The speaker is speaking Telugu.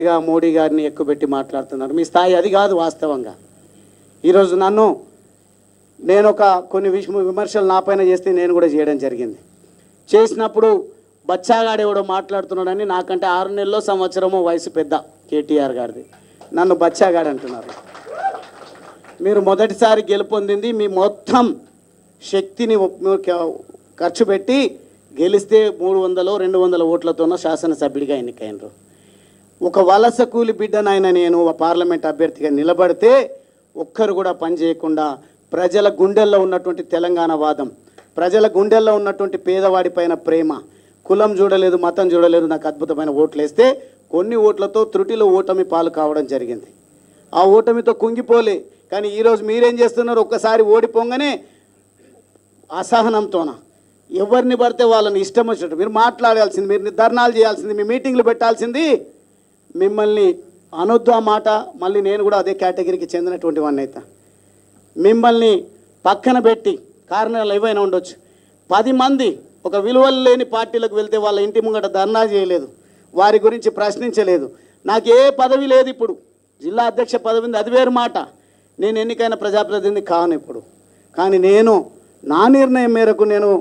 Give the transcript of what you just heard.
ఇక మోడీ గారిని ఎక్కువబెట్టి మాట్లాడుతున్నారు. మీ స్థాయి అది కాదు. వాస్తవంగా ఈరోజు నేను కొన్ని విమర్శలు నా పైన చేస్తే నేను కూడా చేయడం జరిగింది. చేసినప్పుడు బచ్చాగాడు ఎవడో మాట్లాడుతున్నాడని, నాకంటే 6 నెలల్లో సంవత్సరమో వయసు పెద్ద కేటీఆర్ గారిది, నన్ను బచ్చాగాడు అంటున్నారు. మీరు మొదటిసారి గెలుపొందింది మీ మొత్తం శక్తిని ఖర్చు పెట్టి గెలిస్తే 300-200 ఓట్లతోనో శాసనసభ్యుడిగా ఎన్నికైనరు. ఒక వలస కూలి బిడ్డనైనా నేను పార్లమెంట్ అభ్యర్థిగా నిలబడితే ఒక్కరు కూడా పని చేయకుండా ప్రజల గుండెల్లో ఉన్నటువంటి తెలంగాణ వాదం, ప్రజల గుండెల్లో ఉన్నటువంటి పేదవాడి పైన ప్రేమ, కులం చూడలేదు, మతం చూడలేదు, నాకు అద్భుతమైన ఓట్లు వేస్తే కొన్ని ఓట్లతో త్రుటిలో ఓటమి పాలు కావడం జరిగింది. ఆ ఓటమితో కుంగిపోలే. కానీ ఈరోజు మీరేం చేస్తున్నారు? ఒక్కసారి ఓడిపోగానే అసహనంతోన ఎవరిని పడితే వాళ్ళని ఇష్టం వచ్చినట్టు మీరు మాట్లాడాల్సింది, మీరు ధర్నాలు చేయాల్సింది, మీ మీటింగ్లు పెట్టాల్సింది. మిమ్మల్ని అనొద్దు ఆ మాట. మళ్ళీ నేను కూడా అదే కేటగిరీకి చెందినటువంటి వాడిని అయితే మిమ్మల్ని పక్కన పెట్టి కారణాలు ఏవైనా ఉండొచ్చు. 10 మంది ఒక విలువలు లేని పార్టీలకు వెళ్తే వాళ్ళ ఇంటి ముంగట ధర్నా చేయలేదు, వారి గురించి ప్రశ్నించలేదు. నాకు ఏ పదవి లేదు. ఇప్పుడు జిల్లా అధ్యక్ష పదవి ఉంది, అది వేరు మాట. నేను ఎన్నికైన ప్రజాప్రతినిధి కాను ఇప్పుడు. కానీ నా నిర్ణయం మేరకు నేను